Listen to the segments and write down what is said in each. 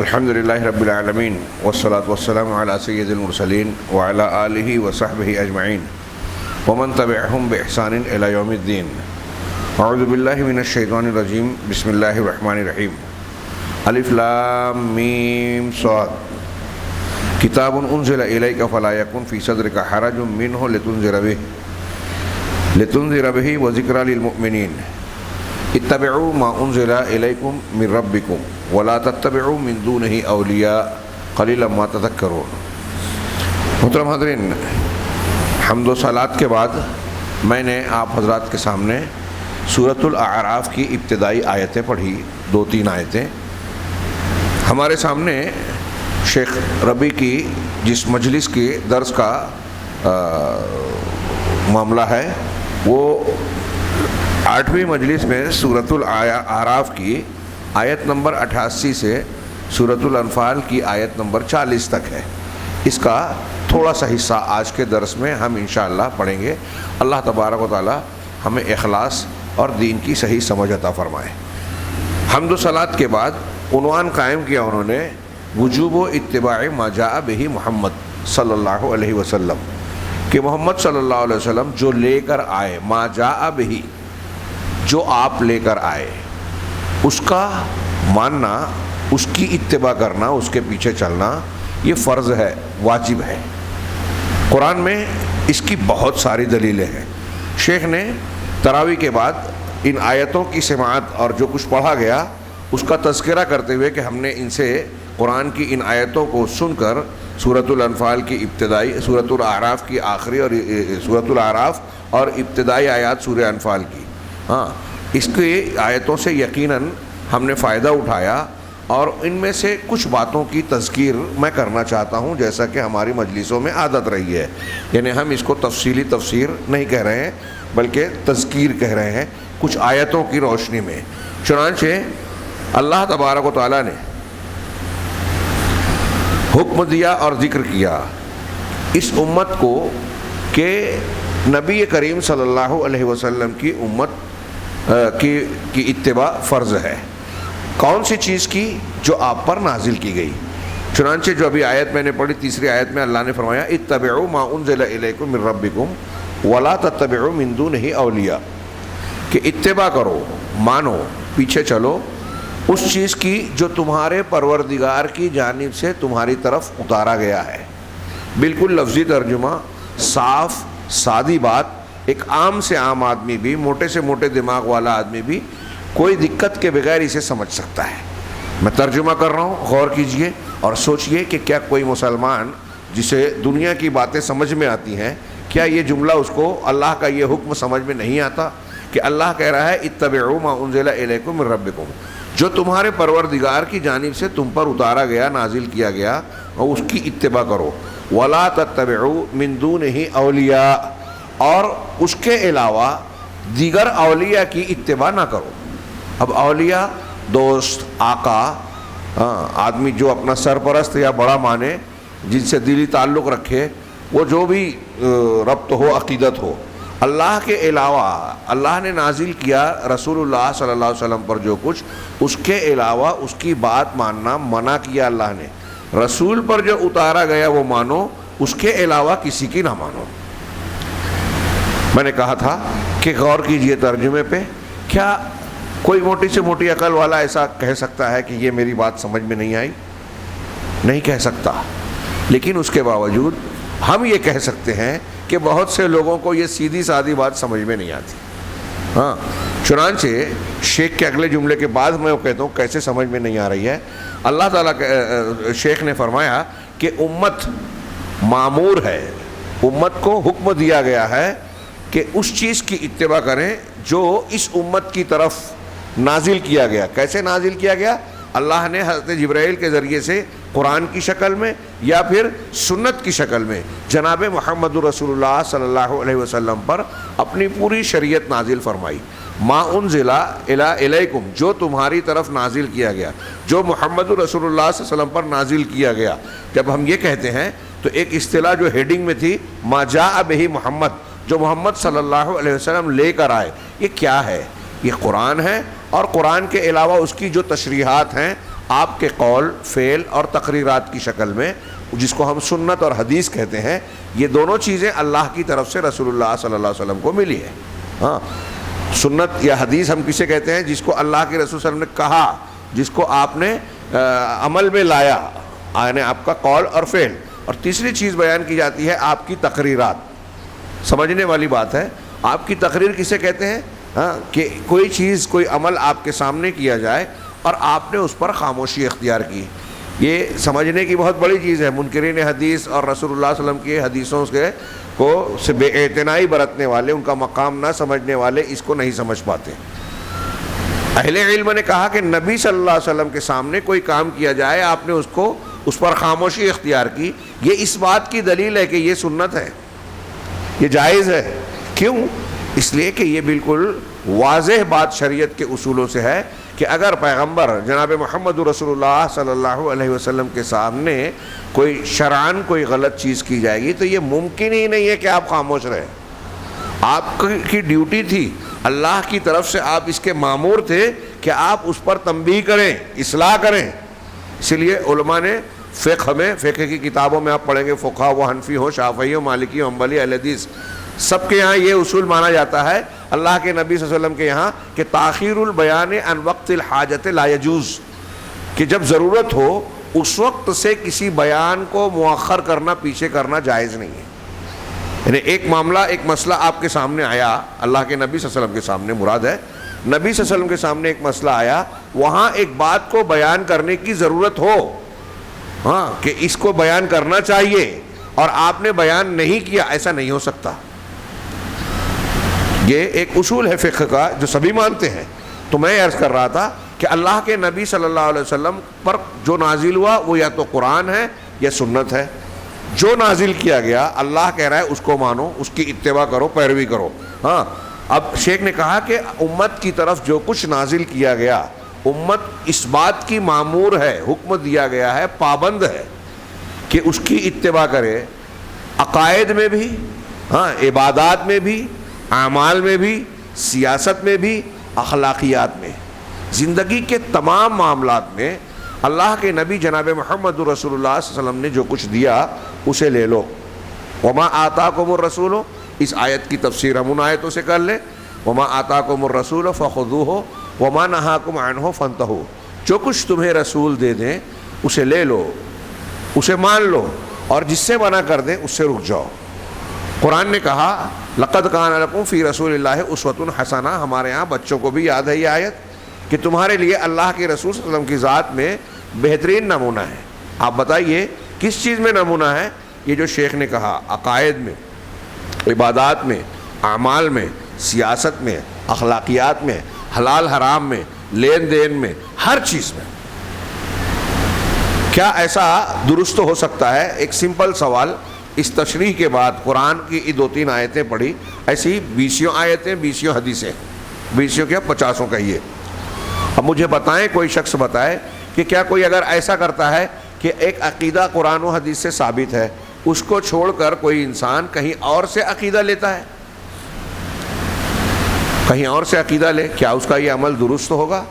الحمد للہ رب العالمین والصلاة والسلام علی سید المرسلین وعلی آلہ وصحبہ اجمعین ومن تبعہم بإحسان الی یوم الدین. اعوذ باللہ من الشیطان الرجیم. بسم اللہ الرحمن الرحیم. الف لام میم صاد. کتاب انزل الیک فلا یکن فی صدرک حرج منہ لتنذر بہ وذکری للمؤمنین. اتبعوا ما انزل الیکم من ربکم ولا تتبعوا من دونہ اولیاء قلیلا ما تذکرون. محترم حضرین، حمد و صلات کے بعد میں نے آپ حضرات کے سامنے سورۃ الاعراف کی ابتدائی آیتیں پڑھی، 2-3 آیتیں. ہمارے سامنے شیخ ربیع کی جس مجلس کی درس کا معاملہ ہے وہ 8ویں مجلس میں سورۃ الاعراف کی آیت نمبر 88 سے سورۃ الانفال کی آیت نمبر 40 تک ہے. اس کا تھوڑا سا حصہ آج کے درس میں ہم انشاءاللہ پڑھیں گے. اللہ تبارک و تعالی ہمیں اخلاص اور دین کی صحیح سمجھ عطا فرمائے. حمد و صلات کے بعد عنوان قائم کیا انہوں نے وجوب و اتباع ما جاء بہ محمد صلی اللہ علیہ وسلم، کہ محمد صلی اللہ علیہ وسلم جو لے کر آئے، ما جاء بہ، جو آپ لے کر آئے، اس کا ماننا، اس کی اتباع کرنا، اس کے پیچھے چلنا، یہ فرض ہے، واجب ہے. قرآن میں اس کی بہت ساری دلیلیں ہیں. شیخ نے تراویح کے بعد ان آیتوں کی سماعت اور جو کچھ پڑھا گیا اس کا تذکرہ کرتے ہوئے کہ ہم نے ان سے قرآن کی ان آیتوں کو سن کر سورۃ الانفال کی ابتدائی، سورۃ الاعراف کی آخری اور سورۃ الاعراف اور ابتدائی آیات سورہ انفال کی، اس کی آیتوں سے یقیناً ہم نے فائدہ اٹھایا اور ان میں سے کچھ باتوں کی تذکیر میں کرنا چاہتا ہوں، جیسا کہ ہماری مجلسوں میں عادت رہی ہے. یعنی ہم اس کو تفصیلی تفسیر نہیں کہہ رہے ہیں بلکہ تذکیر کہہ رہے ہیں کچھ آیتوں کی روشنی میں. چنانچہ اللہ تبارک و تعالیٰ نے حکم دیا اور ذکر کیا اس امت کو کہ نبی کریم صلی اللہ علیہ وسلم کی امت کی اتباع فرض ہے. کون سی چیز کی؟ جو آپ پر نازل کی گئی. چنانچہ جو ابھی آیت میں نے پڑھی، تیسری آیت میں اللہ نے فرمایا اتبعوا ما انزل الیکم من ربکم ولا تتبعوا من دونہ اولیاء، کہ اتباع کرو، مانو، پیچھے چلو اس چیز کی جو تمہارے پروردگار کی جانب سے تمہاری طرف اتارا گیا ہے. بالکل لفظی ترجمہ، صاف سادی بات، ایک عام سے عام آدمی بھی، موٹے سے موٹے دماغ والا آدمی بھی کوئی دقت کے بغیر اسے سمجھ سکتا ہے. میں ترجمہ کر رہا ہوں، غور کیجئے اور سوچئے کہ کیا کوئی مسلمان جسے دنیا کی باتیں سمجھ میں آتی ہیں، کیا یہ جملہ اس کو اللہ کا یہ حکم سمجھ میں نہیں آتا کہ اللہ کہہ رہا ہے اتبعوا ما انزل الیکم من ربکم، جو تمہارے پروردگار کی جانب سے تم پر اتارا گیا، نازل کیا گیا، اور اس کی اتباع کرو. ولا تتبعوا من دونہ اولیاء، اور اس کے علاوہ دیگر اولیاء کی اتباع نہ کرو. اب اولیاء دوست، آقا، آدمی جو اپنا سرپرست یا بڑا مانے، جن سے دلی تعلق رکھے، وہ جو بھی ربط ہو، عقیدت ہو، اللہ کے علاوہ اللہ نے نازل کیا رسول اللہ صلی اللہ علیہ وسلم پر جو کچھ، اس کے علاوہ اس کی بات ماننا منع کیا اللہ نے. رسول پر جو اتارا گیا وہ مانو، اس کے علاوہ کسی کی نہ مانو. میں نے کہا تھا کہ غور کیجئے ترجمے پہ. کیا کوئی موٹی سے موٹی عقل والا ایسا کہہ سکتا ہے کہ یہ میری بات سمجھ میں نہیں آئی؟ نہیں کہہ سکتا. لیکن اس کے باوجود ہم یہ کہہ سکتے ہیں کہ بہت سے لوگوں کو یہ سیدھی سادی بات سمجھ میں نہیں آتی. چنانچہ شیخ کے اگلے جملے کے بعد میں وہ کہتا ہوں کیسے سمجھ میں نہیں آ رہی ہے. اللہ تعالیٰ شیخ نے فرمایا کہ امت مامور ہے، امت کو حکم دیا گیا ہے کہ اس چیز کی اتباع کریں جو اس امت کی طرف نازل کیا گیا. کیسے نازل کیا گیا؟ اللہ نے حضرت جبرائیل کے ذریعے سے قرآن کی شکل میں یا پھر سنت کی شکل میں جناب محمد رسول اللہ صلی اللہ علیہ وسلم پر اپنی پوری شریعت نازل فرمائی. ما انزل الیکم، جو تمہاری طرف نازل کیا گیا، جو محمد رسول اللہ صلی اللہ علیہ وسلم پر نازل کیا گیا. جب ہم یہ کہتے ہیں تو ایک اصطلاح جو ہیڈنگ میں تھی ما جاء بہ محمد، جو محمد صلی اللہ علیہ وسلم لے کر آئے، یہ کیا ہے؟ یہ قرآن ہے، اور قرآن کے علاوہ اس کی جو تشریحات ہیں آپ کے قول، فعل اور تقریرات کی شکل میں، جس کو ہم سنت اور حدیث کہتے ہیں، یہ دونوں چیزیں اللہ کی طرف سے رسول اللہ صلی اللہ علیہ وسلم کو ملی ہے. ہاں، سنت یا حدیث ہم کسے کہتے ہیں؟ جس کو اللہ کے رسول صلی اللہ علیہ وسلم نے کہا، جس کو آپ نے عمل میں لایا، یعنی آپ کا قول اور فعل. اور تیسری چیز بیان کی جاتی ہے آپ کی تقریرات. سمجھنے والی بات ہے. آپ کی تقریر کسے کہتے ہیں؟ ہاں، کہ کوئی چیز، کوئی عمل آپ کے سامنے کیا جائے اور آپ نے اس پر خاموشی اختیار کی. یہ سمجھنے کی بہت بڑی چیز ہے. منکرین حدیث اور رسول اللہ صلی اللہ علیہ وسلم کی حدیثوں سے بے اعتنائی برتنے والے، ان کا مقام نہ سمجھنے والے اس کو نہیں سمجھ پاتے. اہل علم نے کہا کہ نبی صلی اللہ علیہ وسلم کے سامنے کوئی کام کیا جائے، آپ نے اس پر خاموشی اختیار کی، یہ اس بات کی دلیل ہے کہ یہ سنت ہے، یہ جائز ہے. کیوں؟ اس لیے کہ یہ بالکل واضح بات شریعت کے اصولوں سے ہے کہ اگر پیغمبر جناب محمد رسول اللہ صلی اللہ علیہ وسلم کے سامنے کوئی شرعاً کوئی غلط چیز کی جائے گی تو یہ ممکن ہی نہیں ہے کہ آپ خاموش رہیں. آپ کی ڈیوٹی تھی، اللہ کی طرف سے آپ اس کے مامور تھے کہ آپ اس پر تنبیہ کریں، اصلاح کریں. اسی لیے علماء نے فقہ کی کتابوں میں آپ پڑھیں گے، فقہا و حنفی ہو، شافعی ہو، مالکی ہو، حنبلی، اہل حدیث، سب کے یہاں یہ اصول مانا جاتا ہے اللہ کے نبی صلی اللہ علیہ وسلم کے یہاں کہ تاخیر البیان عن وقت الحاجت لا یجوز، کہ جب ضرورت ہو اس وقت سے کسی بیان کو مؤخر کرنا، پیچھے کرنا جائز نہیں ہے. یعنی ایک معاملہ، ایک مسئلہ آپ کے سامنے آیا، اللہ کے نبی صلی اللہ علیہ وسلم کے سامنے، مراد ہے نبی صلی اللہ علیہ وسلم کے سامنے ایک مسئلہ آیا، وہاں ایک بات کو بیان کرنے کی ضرورت ہو، ہاں، کہ اس کو بیان کرنا چاہیے اور آپ نے بیان نہیں کیا، ایسا نہیں ہو سکتا. یہ ایک اصول ہے فقہ کا جو سبھی مانتے ہیں. تو میں عرض کر رہا تھا کہ اللہ کے نبی صلی اللہ علیہ وسلم پر جو نازل ہوا وہ یا تو قرآن ہے یا سنت ہے. جو نازل کیا گیا اللہ کہہ رہا ہے اس کو مانو، اس کی اتباع کرو، پیروی کرو. ہاں، اب شیخ نے کہا کہ امت کی طرف جو کچھ نازل کیا گیا، امت اس بات کی مامور ہے، حکم دیا گیا ہے، پابند ہے کہ اس کی اتباع کرے، عقائد میں بھی، ہاں، عبادات میں بھی، اعمال میں بھی، سیاست میں بھی، اخلاقیات میں، زندگی کے تمام معاملات میں اللہ کے نبی جناب محمد رسول اللہ صلی اللہ علیہ وسلم نے جو کچھ دیا اسے لے لو. وما آتاکم الرسول، اس آیت کی تفسیر ہم ان آیتوں سے کر لیں، وما آتاکم الرسول فخذوہ وما نہاکم عنہ فانتہوا، جو کچھ تمہیں رسول دے دیں اسے لے لو، اسے مان لو، اور جس سے منع کر دیں اس سے رک جاؤ. قرآن نے کہا لقد کان لکم فی رسول اللہ اسوۃ حسنہ، ہمارے ہاں بچوں کو بھی یاد ہے یہ آیت کہ تمہارے لیے اللہ کے رسول صلی اللہ علیہ وسلم کی ذات میں بہترین نمونہ ہے. آپ بتائیے کس چیز میں نمونہ ہے؟ یہ جو شیخ نے کہا، عقائد میں، عبادات میں، اعمال میں، سیاست میں، اخلاقیات میں، حلال حرام میں، لین دین میں، ہر چیز میں. کیا ایسا درست ہو سکتا ہے؟ ایک سمپل سوال. اس تشریح کے بعد قرآن کی 2-3 آیتیں پڑھی، ایسی 20 آیتیں، 20 حدیثیں، 20 کیا 50 کہیے. اب مجھے بتائیں، کوئی شخص بتائے کہ کیا کوئی اگر ایسا کرتا ہے کہ ایک عقیدہ قرآن و حدیث سے ثابت ہے، اس کو چھوڑ کر کوئی انسان کہیں اور سے عقیدہ لیتا ہے، کہیں اور سے عقیدہ لے، کیا اس کا یہ عمل درست ہوگا؟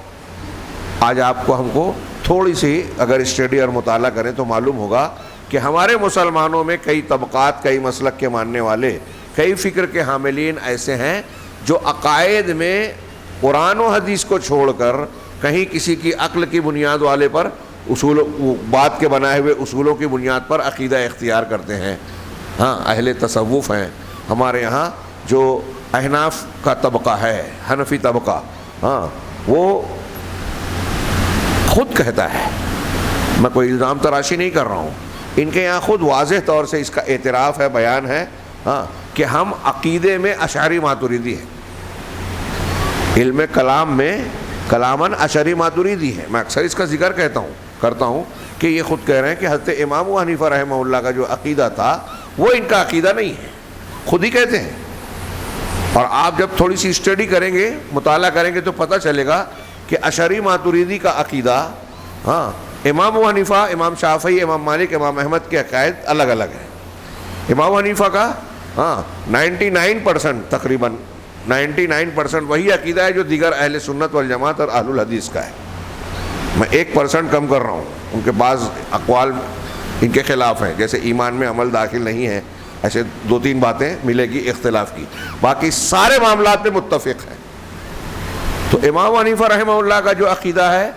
آج آپ کو، ہم کو تھوڑی سی اگر اسٹڈی اور مطالعہ کریں تو معلوم ہوگا کہ ہمارے مسلمانوں میں کئی طبقات، کئی مسلک کے ماننے والے، کئی فکر کے حاملین ایسے ہیں جو عقائد میں قرآن و حدیث کو چھوڑ کر کہیں کسی کی عقل کی بنیاد والے پر، اصول بات کے بنائے ہوئے اصولوں کی بنیاد پر عقیدہ اختیار کرتے ہیں. ہاں، اہل تصوف ہیں ہمارے یہاں، جو احناف کا طبقہ ہے، حنفی طبقہ، ہاں، وہ خود کہتا ہے، میں کوئی الزام تراشی نہیں کر رہا ہوں، ان کے یہاں خود واضح طور سے اس کا اعتراف ہے، بیان ہے، ہاں، کہ ہم عقیدے میں اشعری ماتریدی ہیں، علم کلام میں کلاماً اشعری ماتریدی ہے. میں اکثر اس کا ذکر کرتا ہوں کہ یہ خود کہہ رہے ہیں کہ حضرت امام ابو حنیفہ رحمہ اللہ کا جو عقیدہ تھا وہ ان کا عقیدہ نہیں ہے، خود ہی کہتے ہیں. اور آپ جب تھوڑی سی اسٹڈی کریں گے، مطالعہ کریں گے تو پتہ چلے گا کہ اشعری ماتریدی کا عقیدہ، ہاں، امام ابو حنیفہ، امام شافعی، امام مالک، امام احمد کے عقائد الگ الگ ہیں. امام ابو حنیفہ کا 99% تقریباً 99% وہی عقیدہ ہے جو دیگر اہل سنت والجماعت اور اہل الحدیث کا ہے. میں 1% کم کر رہا ہوں، ان کے بعض اقوال ان کے خلاف ہیں، جیسے ایمان میں عمل داخل نہیں ہے، ایسے 2-3 باتیں ملے گی اختلاف کی، باقی سارے معاملات میں متفق ہیں۔ تو امام حنیفہ رحمہ اللہ کا جو عقیدہ ہے،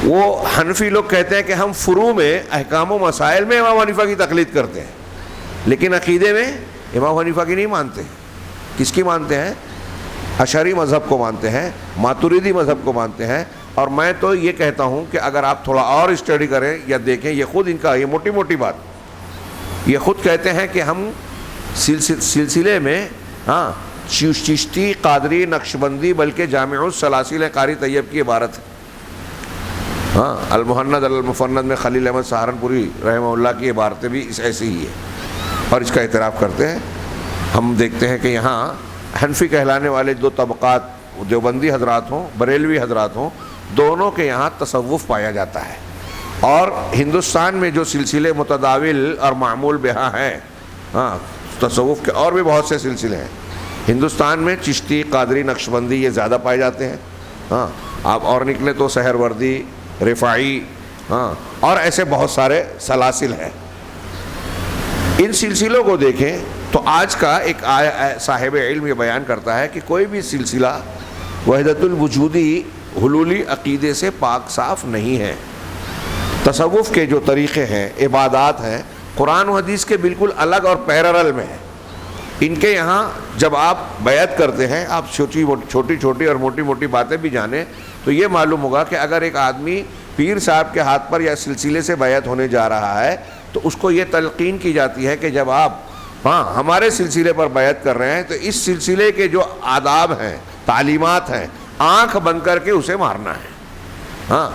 وہ حنفی لوگ کہتے ہیں کہ ہم فروع میں احکام و مسائل میں امام حنیفہ کی تقلید کرتے ہیں، لیکن عقیدے میں امام حنیفہ کی نہیں مانتے۔ کس کی مانتے ہیں؟ اشعری مذہب کو مانتے ہیں، ماتریدی مذہب کو مانتے ہیں۔ اور میں تو یہ کہتا ہوں کہ اگر آپ تھوڑا اور اسٹڈی کریں یا دیکھیں، یہ خود ان کا، یہ موٹی موٹی بات، یہ خود کہتے ہیں کہ ہم سلسلے میں چشتی، قادری، نقشبندی، بلکہ جامع السلاسل قاری طیب کی عبارت ہے۔ المحند المفند میں خلیل احمد سہارنپوری رحمہ اللہ کی عبارتیں بھی ایسی ہی ہے، اور اس کا اعتراف کرتے ہیں۔ ہم دیکھتے ہیں کہ یہاں حنفی کہلانے والے 2 طبقات، دیوبندی حضرات ہوں، بریلوی حضرات ہوں، دونوں کے یہاں تصوف پایا جاتا ہے۔ اور ہندوستان میں جو سلسلے متداول اور معمول بہا ہیں، تصوف کے اور بھی بہت سے سلسلے ہیں ہندوستان میں، چشتی، قادری، نقشبندی، یہ زیادہ پائے جاتے ہیں۔ آپ اور نکلے تو سہروردی، رفاعی، اور ایسے بہت سارے سلاسل ہیں۔ ان سلسلوں کو دیکھیں تو آج کا ایک صاحب علم یہ بیان کرتا ہے کہ کوئی بھی سلسلہ وحدت الوجودی حلولی عقیدے سے پاک صاف نہیں ہے۔ تصوف کے جو طریقے ہیں، عبادات ہیں، قرآن و حدیث کے بالکل الگ اور پیرالل میں ہیں۔ ان کے یہاں جب آپ بیعت کرتے ہیں، آپ چھوٹی چھوٹی اور موٹی موٹی باتیں بھی جانیں تو یہ معلوم ہوگا کہ اگر ایک آدمی پیر صاحب کے ہاتھ پر یا سلسلے سے بیعت ہونے جا رہا ہے تو اس کو یہ تلقین کی جاتی ہے کہ جب آپ ہمارے سلسلے پر بیعت کر رہے ہیں تو اس سلسلے کے جو آداب ہیں، تعلیمات ہیں، آنکھ بند کر کے اسے مارنا ہے۔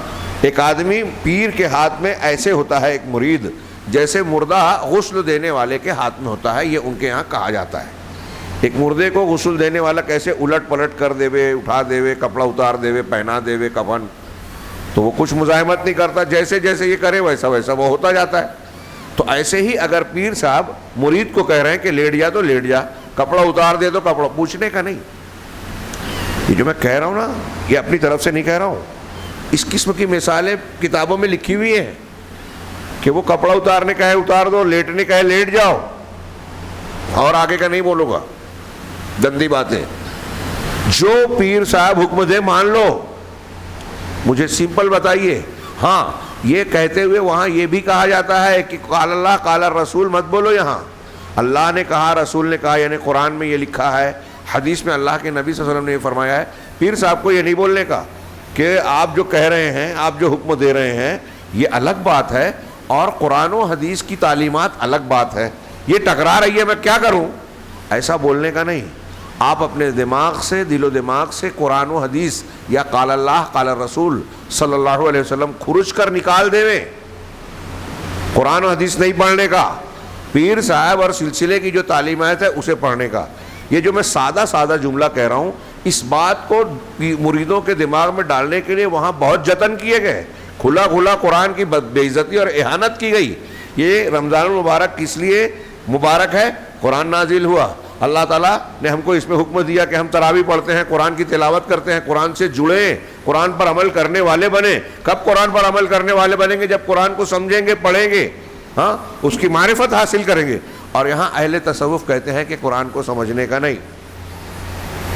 ایک آدمی پیر کے ہاتھ میں ایسے ہوتا ہے، ایک مرید جیسے مردہ غسل دینے والے کے ہاتھ میں ہوتا ہے، یہ ان کے یہاں کہا جاتا ہے۔ ایک مردے کو غسل دینے والا کیسے الٹ پلٹ کر دے وے، اٹھا دے وے، کپڑا اتار دے وے، پہنا دے وے کفن، تو وہ کچھ مزاحمت نہیں کرتا، جیسے جیسے یہ کرے ویسا ویسا وہ ہوتا جاتا ہے۔ تو ایسے ہی اگر پیر صاحب مرید کو کہہ رہے ہیں کہ لیٹ جا تو لیٹ جا، کپڑا اتار دے تو کپڑا، پوچھنے کا نہیں۔ یہ جو میں کہہ رہا ہوں نا، یہ اپنی طرف سے نہیں کہہ رہا ہوں، اس قسم کی مثالیں کتابوں میں لکھی ہوئی ہیں کہ وہ کپڑا اتارنے کا ہے اتار دو، لیٹنے کا ہے لیٹ جاؤ، اور آگے کا نہیں بولوں گا، گندی باتیں۔ جو پیر صاحب حکم دے مان لو، مجھے سمپل بتائیے۔ ہاں، یہ کہتے ہوئے وہاں یہ بھی کہا جاتا ہے کہ قال اللہ قال الرسول مت بولو، یہاں اللہ نے کہا، رسول نے کہا، یعنی قرآن میں یہ لکھا ہے، حدیث میں اللہ کے نبی صلی اللہ علیہ وسلم نے یہ فرمایا ہے۔ پیر صاحب کو یہ نہیں بولنے کا کہ آپ جو کہہ رہے ہیں، آپ جو حکم دے رہے ہیں یہ الگ بات ہے، اور قرآن و حدیث کی تعلیمات الگ بات ہے، یہ ٹکرا رہی ہے، میں کیا کروں، ایسا بولنے کا نہیں۔ آپ اپنے دماغ سے، دل و دماغ سے قرآن و حدیث یا قال اللہ قال الرسول صلی اللہ علیہ وسلم کھرچ کر نکال دے، قرآن و حدیث نہیں پڑھنے کا، پیر صاحب اور سلسلے کی جو تعلیمات ہے اسے پڑھنے کا۔ یہ جو میں سادہ جملہ کہہ رہا ہوں، اس بات کو مریدوں کے دماغ میں ڈالنے کے لیے وہاں بہت جتن کیے گئے، کھلا قرآن کی بے عزتی اور اہانت کی گئی۔ یہ رمضان المبارک کس لیے مبارک ہے؟ قرآن نازل ہوا، اللہ تعالیٰ نے ہم کو اس میں حکم دیا کہ ہم تراویح پڑھتے ہیں، قرآن کی تلاوت کرتے ہیں، قرآن سے جڑیں، قرآن پر عمل کرنے والے بنیں۔ کب قرآن پر عمل کرنے والے بنیں گے؟ جب قرآن کو سمجھیں گے، پڑھیں گے، اس کی معرفت حاصل کریں گے۔ اور یہاں اہل تصوف کہتے ہیں کہ قرآن کو سمجھنے کا نہیں،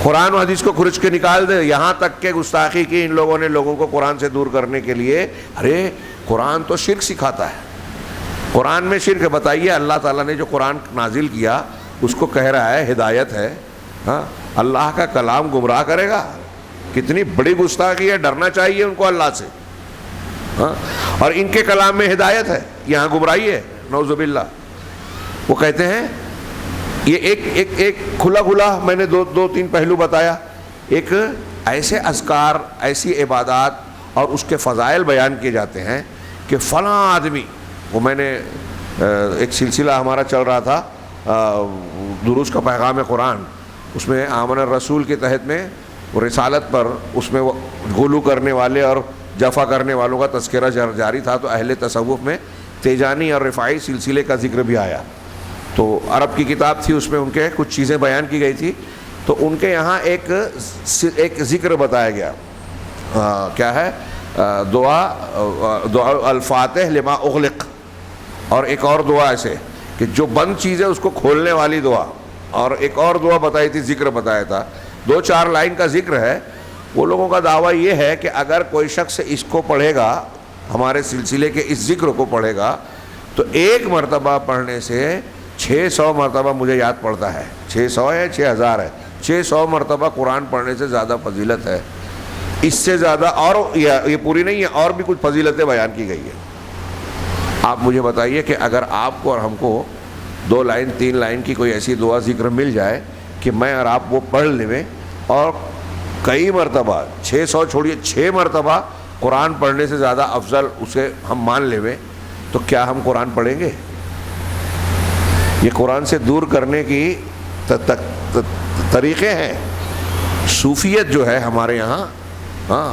قرآن و حدیث کو کھرچ کے نکال دے، یہاں تک کہ گستاخی کی ان لوگوں نے لوگوں کو قرآن سے دور کرنے کے لیے۔ ارے قرآن تو شرک سکھاتا ہے، قرآن میں شرک بتائیے۔ اللہ تعالیٰ نے جو قرآن نازل کیا اس کو کہہ رہا ہے ہدایت ہے، اللہ کا کلام گمراہ کرے گا؟ کتنی بڑی گستاخی ہے، ڈرنا چاہیے ان کو اللہ سے۔ اور ان کے کلام میں ہدایت ہے، یہاں گمراہی ہے، نعوذ باللہ۔ وہ کہتے ہیں یہ ایک کھلا میں نے دو تین پہلو بتایا، ایک ایسے اذکار، ایسی عبادات اور اس کے فضائل بیان کیے جاتے ہیں کہ فلاں آدمی، وہ میں نے ایک سلسلہ ہمارا چل رہا تھا دروس کا پیغام قرآن، اس میں آمن الرسول کے تحت میں رسالت پر، اس میں وہ غلو کرنے والے اور جفا کرنے والوں کا تذکرہ جاری تھا، تو اہل تصوف میں تیجانی اور رفاعی سلسلے کا ذکر بھی آیا۔ تو عرب کی کتاب تھی، اس میں ان کے کچھ چیزیں بیان کی گئی تھی، تو ان کے یہاں ایک ذکر بتایا گیا، کیا ہے دعا الفاتح لما اغلق، اور ایک اور دعا ایسے کہ جو بند چیز ہے اس کو کھولنے والی دعا، اور ایک اور دعا بتائی تھی، ذکر بتایا تھا، 2-4 لائن کا ذکر ہے۔ وہ لوگوں کا دعویٰ یہ ہے کہ اگر کوئی شخص اس کو پڑھے گا، ہمارے سلسلے کے اس ذکر کو پڑھے گا، تو 1 مرتبہ پڑھنے سے 600 مرتبہ مجھے یاد پڑتا ہے، 600 ہے 6000 ہے، 600 مرتبہ قرآن پڑھنے سے زیادہ فضیلت ہے۔ اس سے زیادہ اور یہ پوری نہیں ہے، اور بھی کچھ فضیلتیں بیان کی گئی ہیں۔ آپ مجھے بتائیے کہ اگر آپ کو اور ہم کو 2 لائن 3 لائن کی کوئی ایسی دعا ذکر مل جائے کہ میں اور آپ وہ پڑھ لیں اور کئی مرتبہ، 600 چھوڑیے 6 مرتبہ قرآن پڑھنے سے زیادہ افضل اسے ہم مان لیں، تو کیا ہم قرآن پڑھیں گے؟ یہ قرآن سے دور کرنے کی طریقے ہیں۔ صوفیت جو ہے ہمارے یہاں،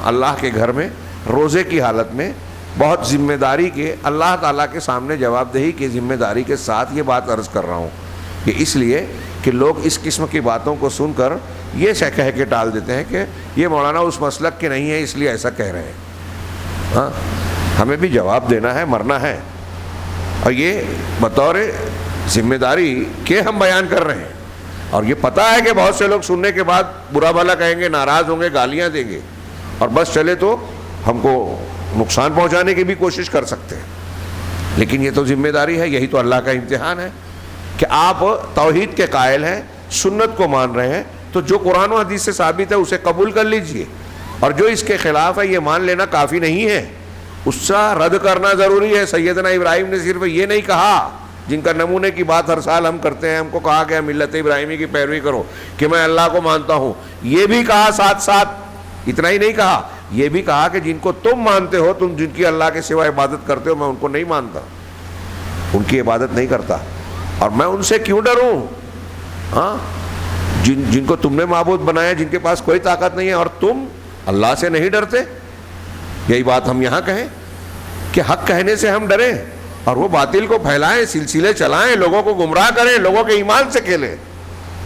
اللہ کے گھر میں روزے کی حالت میں بہت ذمہ داری کے، اللہ تعالیٰ کے سامنے جواب دہی کی ذمہ داری کے ساتھ یہ بات عرض کر رہا ہوں، کہ اس لیے کہ لوگ اس قسم کی باتوں کو سن کر یہ کہہ کے ٹال دیتے ہیں کہ یہ مولانا اس مسلک کے نہیں ہے اس لیے ایسا کہہ رہے ہیں۔ ہمیں بھی جواب دینا ہے، مرنا ہے، اور یہ بطور ذمہ داری کے ہم بیان کر رہے ہیں، اور یہ پتہ ہے کہ بہت سے لوگ سننے کے بعد برا بھلا کہیں گے، ناراض ہوں گے، گالیاں دیں گے، اور بس چلے تو ہم کو نقصان پہنچانے کی بھی کوشش کر سکتے ہیں۔ لیکن یہ تو ذمہ داری ہے، یہی تو اللہ کا امتحان ہے کہ آپ توحید کے قائل ہیں، سنت کو مان رہے ہیں، تو جو قرآن و حدیث سے ثابت ہے اسے قبول کر لیجئے، اور جو اس کے خلاف ہے یہ مان لینا کافی نہیں ہے، اس کا رد کرنا ضروری ہے۔ سیدنا ابراہیم نے صرف یہ نہیں کہا، جن کا نمونے کی بات ہر سال ہم کرتے ہیں، ہم کو کہا گیا ملت ابراہیمی کی پیروی کرو، کہ میں اللہ کو مانتا ہوں، یہ بھی کہا ساتھ ساتھ، اتنا ہی نہیں کہا، یہ بھی کہا کہ جن کو تم مانتے ہو، تم جن کی اللہ کے سوا عبادت کرتے ہو، میں ان کو نہیں مانتا، ان کی عبادت نہیں کرتا، اور میں ان سے کیوں ڈروں؟ جن کو تم نے معبود بنایا، جن کے پاس کوئی طاقت نہیں ہے، اور تم اللہ سے نہیں ڈرتے۔ یہی بات ہم یہاں کہیں کہ حق کہنے سے ہم ڈریں اور وہ باطل کو پھیلائیں، سلسلے چلائیں، لوگوں کو گمراہ کریں، لوگوں کے ایمان سے کھیلیں۔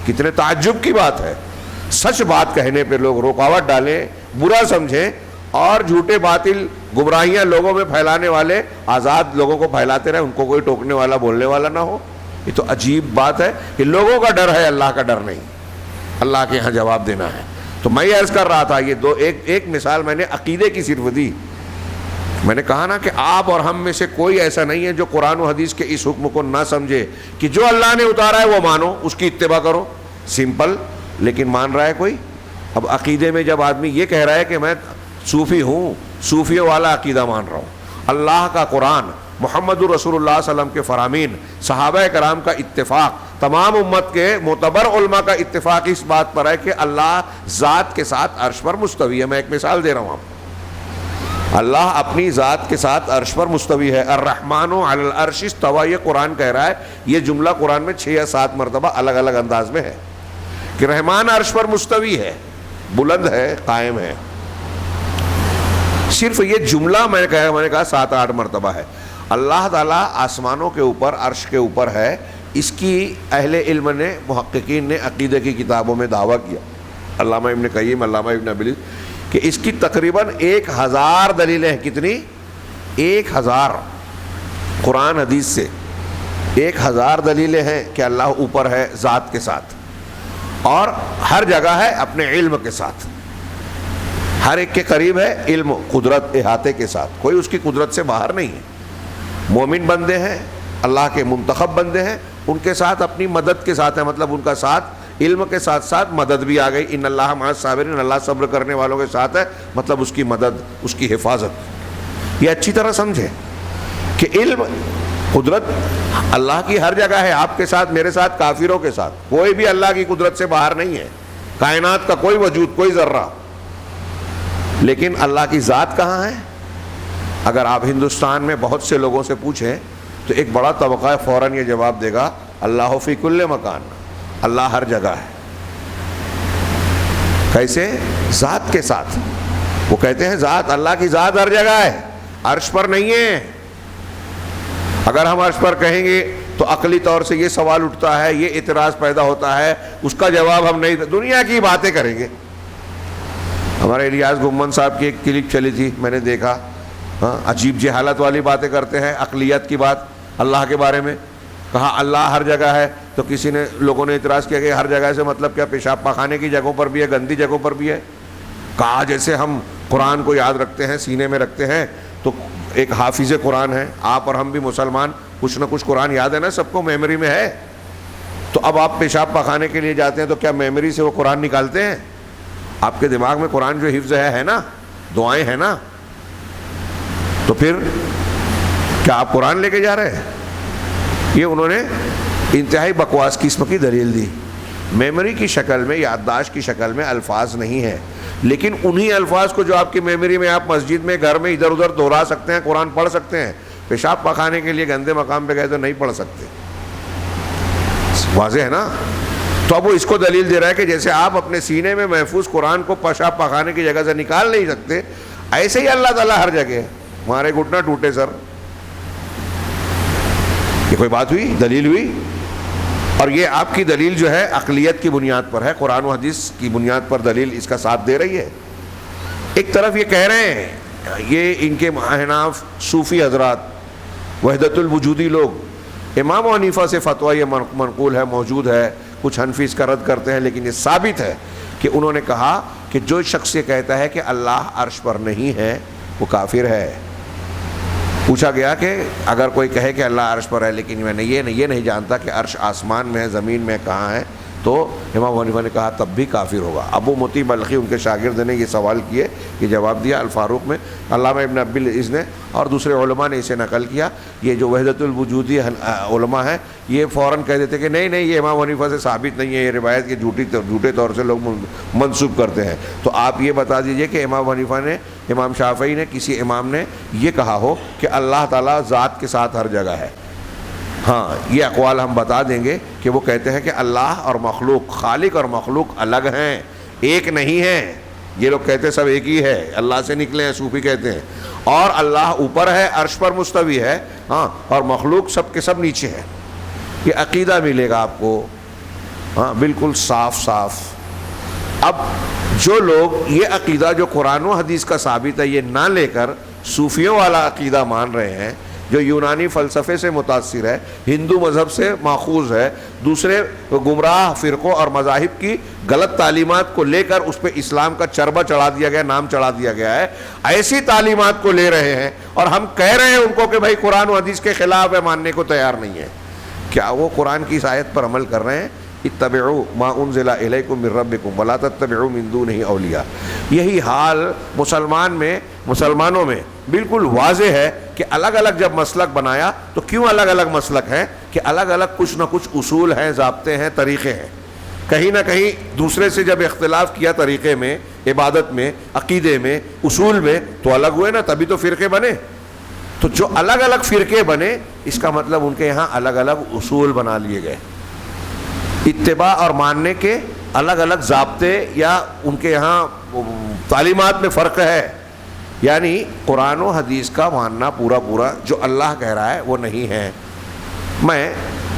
کتنے تعجب کی بات ہے، سچ بات کہنے پہ لوگ رکاوٹ ڈالیں، برا سمجھیں، اور جھوٹے باطل گمراہیاں لوگوں میں پھیلانے والے آزاد لوگوں کو پھیلاتے رہیں، ان کو کوئی ٹوکنے والا بولنے والا نہ ہو۔ یہ تو عجیب بات ہے کہ لوگوں کا ڈر ہے، اللہ کا ڈر نہیں، اللہ کے یہاں جواب دینا ہے۔ تو میں یہ عرض کر رہا تھا، یہ ایک مثال میں نے عقیدے کی صرف دی۔ میں نے کہا نا کہ آپ اور ہم میں سے کوئی ایسا نہیں ہے جو قرآن و حدیث کے اس حکم کو نہ سمجھے کہ جو اللہ نے اتارا ہے وہ مانو، اس کی اتباع کرو، سمپل۔ لیکن مان رہا ہے کوئی؟ اب عقیدے میں جب آدمی یہ کہہ رہا ہے کہ میں صوفی ہوں، صوفیوں والا عقیدہ مان رہا ہوں، اللہ کا قرآن، محمد رسول اللہ صلی اللہ علیہ وسلم کے فرامین، صحابہ کرام کا اتفاق، تمام امت کے معتبر علماء کا اتفاق اس بات پر ہے کہ اللہ ذات کے ساتھ عرش پر مستوی ہے۔ میں ایک مثال دے رہا ہوں آپ کو، اللہ اپنی ذات کے ساتھ عرش پر مستوی ہے۔ الرحمن علی العرش استوى، یہ قرآن کہہ رہا ہے، یہ جملہ قرآن میں 6 یا 7 مرتبہ الگ الگ انداز میں ہے کہ رحمان عرش پر مستوی ہے، بلند ہے، قائم ہے۔ صرف یہ جملہ میں نے کہا 7-8 مرتبہ ہے۔ اللہ تعالیٰ آسمانوں کے اوپر، عرش کے اوپر ہے، اس کی اہل علم نے، محققین نے عقیدہ کی کتابوں میں دعویٰ کیا، علامہ ابن قیم، علامہ ابن ابلیس، کہ اس کی تقریباً 1000 دلیلیں ہیں۔ کتنی؟ 1000 قرآن حدیث سے 1000 دلیلیں ہیں کہ اللہ اوپر ہے ذات کے ساتھ، اور ہر جگہ ہے اپنے علم کے ساتھ، ہر ایک کے قریب ہے علم، قدرت، احاطے کے ساتھ، کوئی اس کی قدرت سے باہر نہیں ہے۔ مومن بندے ہیں، اللہ کے منتخب بندے ہیں، ان کے ساتھ اپنی مدد کے ساتھ ہے، مطلب ان کا ساتھ علم کے ساتھ ساتھ مدد بھی آ گئی۔ ان اللہ مع الصابرین، اللہ صبر کرنے والوں کے ساتھ ہے، مطلب اس کی مدد، اس کی حفاظت۔ یہ اچھی طرح سمجھیں کہ علم، قدرت اللہ کی ہر جگہ ہے، آپ کے ساتھ، میرے ساتھ، کافروں کے ساتھ، کوئی بھی اللہ کی قدرت سے باہر نہیں ہے، کائنات کا کوئی وجود، کوئی ذرہ۔ لیکن اللہ کی ذات کہاں ہے؟ اگر آپ ہندوستان میں بہت سے لوگوں سے پوچھیں تو ایک بڑا طبقہ فوراً یہ جواب دے گا، اللہ فی کل مکان، اللہ ہر جگہ ہے۔ کیسے؟ ذات کے ساتھ۔ وہ کہتے ہیں ذات، اللہ کی ذات ہر جگہ ہے، عرش پر نہیں ہے۔ اگر ہم عرش پر کہیں گے تو عقلی طور سے یہ سوال اٹھتا ہے، یہ اعتراض پیدا ہوتا ہے، اس کا جواب ہم نہیں، دنیا کی باتیں کریں گے۔ ہمارے الیاس گمن صاحب کی ایک کلپ چلی تھی، میں نے دیکھا، ہاں عجیب جہالت والی باتیں کرتے ہیں، عقلیت کی بات اللہ کے بارے میں، کہا اللہ ہر جگہ ہے، تو کسی نے لوگوں نے اعتراض کیا کہ ہر جگہ سے مطلب کیا، پیشاب پاخانے کی جگہوں پر بھی ہے، گندی جگہوں پر بھی ہے؟ کہا جیسے ہم قرآن کو یاد رکھتے ہیں، سینے میں رکھتے ہیں، تو ایک حافظ قرآن ہے، آپ اور ہم بھی مسلمان، کچھ نہ کچھ قرآن یاد ہے نا، سب کو میموری میں ہے، تو اب آپ پیشاب پاخانے کے لیے جاتے ہیں تو کیا میموری سے وہ قرآن نکالتے ہیں؟ آپ کے دماغ میں قرآن جو حفظ ہے نا، دعائیں ہیں نا، تو پھر کیا آپ قرآن لے کے جا رہے ہیں؟ یہ انہوں نے انتہائی بکواس قسم کی دلیل دی۔ میموری کی شکل میں، یادداشت کی شکل میں الفاظ نہیں ہے، لیکن انہی الفاظ کو جو آپ کی میموری میں، آپ مسجد میں، گھر میں ادھر ادھر دہرا سکتے ہیں، قرآن پڑھ سکتے ہیں، پیشاب پخانے کے لیے گندے مقام پہ گئے تو نہیں پڑھ سکتے، واضح ہے نا؟ تو اب وہ اس کو دلیل دے رہا ہے کہ جیسے آپ اپنے سینے میں محفوظ قرآن کو پیشاب پخانے کی جگہ سے نکال نہیں سکتے، ایسے ہی اللہ تعالیٰ ہر جگہ ہے۔ ہمارے گھٹنا ٹوٹے سر، یہ کوئی بات ہوئی؟ دلیل ہوئی؟ اور یہ آپ کی دلیل جو ہے عقلیت کی بنیاد پر ہے، قرآن و حدیث کی بنیاد پر دلیل اس کا ساتھ دے رہی ہے۔ ایک طرف یہ کہہ رہے ہیں، یہ ان کے احناف صوفی حضرات، وحدت الوجودی لوگ، امام و حنیفہ سے فتویٰ یہ منقول ہے، موجود ہے، کچھ حنفی اس کا رد کرتے ہیں، لیکن یہ ثابت ہے کہ انہوں نے کہا کہ جو شخص یہ کہتا ہے کہ اللہ عرش پر نہیں ہے وہ کافر ہے۔ پوچھا گیا کہ اگر کوئی کہے کہ اللہ عرش پر ہے لیکن میں نے یہ نہیں جانتا کہ عرش آسمان میں ہے، زمین میں کہاں ہے، تو امام حنیفہ نے کہا تب بھی کافر ہوگا۔ ابو مطیع بلخی ان کے شاگرد نے یہ سوال کیے، یہ جواب دیا الفاروق میں، علامہ ابن عبد العز نے اور دوسرے علماء نے اسے نقل کیا۔ یہ جو وحدت الوجودی علماء ہیں یہ فوراً کہہ دیتے کہ نہیں یہ امام حنیفہ سے ثابت نہیں ہے، یہ روایت کے جھوٹے طور سے لوگ منسوب کرتے ہیں۔ تو آپ یہ بتا دیجئے کہ امام حنیفہ نے، امام شافعی نے، کسی امام نے یہ کہا ہو کہ اللہ تعالیٰ ذات کے ساتھ ہر جگہ ہے؟ ہاں یہ اقوال ہم بتا دیں گے کہ وہ کہتے ہیں کہ اللہ اور مخلوق، خالق اور مخلوق الگ ہیں، ایک نہیں ہیں۔ یہ لوگ کہتے ہیں سب ایک ہی ہے، اللہ سے نکلے ہیں، صوفی کہتے ہیں، اور اللہ اوپر ہے، عرش پر مستوی ہے، ہاں، اور مخلوق سب کے سب نیچے ہے۔ یہ عقیدہ ملے گا آپ کو، ہاں بالکل صاف صاف۔ اب جو لوگ یہ عقیدہ جو قرآن و حدیث کا ثابت ہے یہ نہ لے کر صوفیوں والا عقیدہ مان رہے ہیں، جو یونانی فلسفے سے متاثر ہے، ہندو مذہب سے ماخوذ ہے، دوسرے گمراہ فرقوں اور مذاہب کی غلط تعلیمات کو لے کر اس پہ اسلام کا چربہ چڑھا دیا گیا، نام چڑھا دیا گیا ہے، ایسی تعلیمات کو لے رہے ہیں اور ہم کہہ رہے ہیں ان کو کہ بھائی قرآن و حدیث کے خلاف ہے، ماننے کو تیار نہیں ہے۔ کیا وہ قرآن کی اس آیت پر عمل کر رہے ہیں؟ اتبعوا ما انزل الیکم من ربکم ولا تتبعوا من دونہ اولیاء۔ یہی حال مسلمانوں میں بالکل واضح ہے کہ الگ الگ جب مسلک بنایا تو کیوں الگ الگ مسلک ہیں؟ کہ الگ الگ کچھ نہ کچھ اصول ہیں، ضابطے ہیں، طریقے ہیں۔ کہیں نہ کہیں دوسرے سے جب اختلاف کیا طریقے میں، عبادت میں، عقیدے میں، اصول میں، تو الگ ہوئے نا، تبھی تو فرقے بنے۔ تو جو الگ الگ فرقے بنے اس کا مطلب ان کے یہاں الگ الگ اصول بنا لیے گئے، اتباع اور ماننے کے الگ الگ ضابطے یا ان کے یہاں تعلیمات میں فرق ہے۔ یعنی قرآن و حدیث کا ماننا پورا جو اللہ کہہ رہا ہے وہ نہیں ہے۔ میں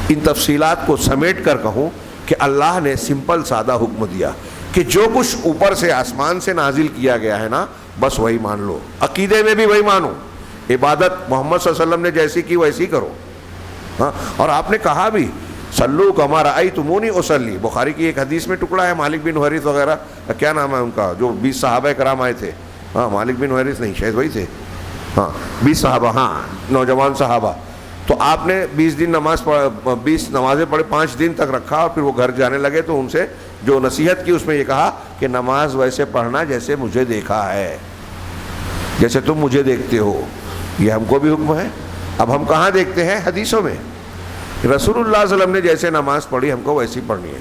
ان تفصیلات کو سمیٹ کر کہوں کہ اللہ نے سمپل سادہ حکم دیا کہ جو کچھ اوپر سے آسمان سے نازل کیا گیا ہے نا، بس وہی مان لو، عقیدے میں بھی وہی مانو، عبادت محمد صلی اللہ علیہ وسلم نے جیسی کی ویسی کرو، ہاں۔ اور آپ نے کہا بھی صلو کما رأیتمونی اصلی، بخاری کی ایک حدیث میں ٹکڑا ہے، مالک بن حویرث وغیرہ، کیا نام ہے ان کا، جو 20 صحابہ کرام آئے تھے، ہاں مالک بن حویرث نہیں شاید وہی تھے، ہاں 20 صحابہ، ہاں نوجوان صحابہ۔ تو آپ نے 20 دن 20 نمازیں پڑھے، 5 دن تک رکھا، اور پھر وہ گھر جانے لگے تو ان سے جو نصیحت کی اس میں یہ کہا کہ نماز ویسے پڑھنا جیسے مجھے دیکھا ہے، جیسے تم مجھے دیکھتے ہو۔ یہ ہم کو بھی حکم ہے۔ اب ہم کہاں دیکھتے ہیں؟ حدیثوں میں۔ رسول اللہ صلی اللہ علیہ وسلم نے جیسے نماز پڑھی ہم کو ویسی پڑھنی ہے۔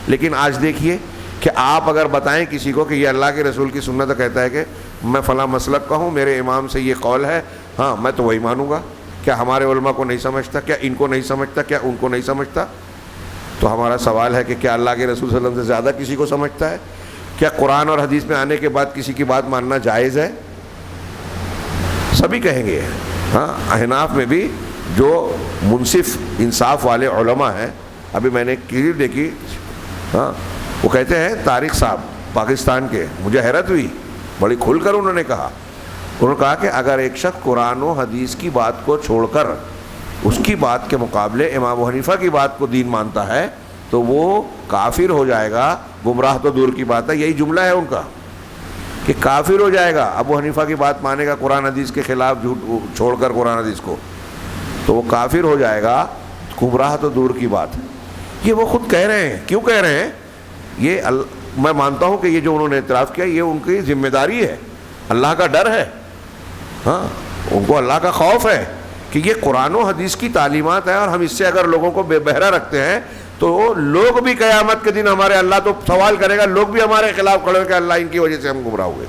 لیکن آج دیکھیے کہ آپ اگر بتائیں کسی کو کہ یہ اللہ کے رسول کی سنت کہتا ہے کہ میں فلاں مسلک کا ہوں، میرے امام سے یہ قول ہے، ہاں میں تو وہی مانوں گا، کیا ہمارے علماء کو نہیں سمجھتا؟ کیا ان کو نہیں سمجھتا؟ کیا ان کو نہیں سمجھتا؟ تو ہمارا سوال ہے کہ کیا اللہ کے رسول صلی اللہ علیہ وسلم سے زیادہ کسی کو سمجھتا ہے؟ کیا قرآن اور حدیث میں آنے کے بعد کسی کی بات ماننا جائز ہے؟ سبھی کہیں گے، ہاں احناف میں بھی جو منصف انصاف والے علماء ہیں، ابھی میں نے ایک کلپ دیکھی، ہاں وہ کہتے ہیں طارق صاحب پاکستان کے، مجھے حیرت ہوئی، بڑی کھل کر انہوں نے کہا. انہوں نے کہا کہ اگر ایک شخص قرآن و حدیث کی بات کو چھوڑ کر اس کی بات کے مقابلے امام ابو حنیفہ کی بات کو دین مانتا ہے تو وہ کافر ہو جائے گا. گمراہ تو دور کی بات ہے, یہی جملہ ہے ان کا کہ کافر ہو جائے گا. ابو حنیفہ کی بات مانے گا قرآن حدیث کے خلاف, جھوٹ چھوڑ کر قرآن حدیث کو, تو وہ کافر ہو جائے گا. گمراہ تو دور کی بات ہے. یہ وہ خود کہہ رہے ہیں. کیوں کہہ رہے ہیں یہ؟ میں مانتا ہوں کہ یہ جو انہوں نے اعتراف کیا یہ ان کی ذمہ داری ہے, اللہ کا ڈر ہے. ہاں, ان کو اللہ کا خوف ہے کہ یہ قرآن و حدیث کی تعلیمات ہے, اور ہم اس سے اگر لوگوں کو بے بہرا رکھتے ہیں تو لوگ بھی قیامت کے دن ہمارے اللہ تو سوال کرے گا, لوگ بھی ہمارے خلاف کھڑے ہو کہ اللہ ان کی وجہ سے ہم گمراہ ہوئے.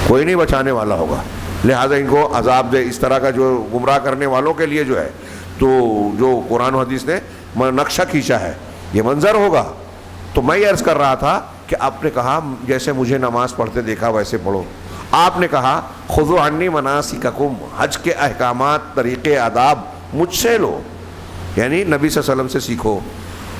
کوئی نہیں بچانے والا ہوگا, لہذا ان کو عذاب دے. اس طرح کا جو گمراہ کرنے والوں کے لیے جو ہے تو جو قرآن و حدیث نے نقشہ کھینچا ہے یہ منظر ہوگا. تو میں یہ عرض کر رہا تھا کہ آپ نے کہا جیسے مجھے نماز پڑھتے دیکھا ویسے پڑھو. آپ نے کہا خذوا عنی مناسککم, حج کے احکامات, طریقے, آداب مجھ سے لو, یعنی نبی صلی اللہ علیہ وسلم سے سیکھو.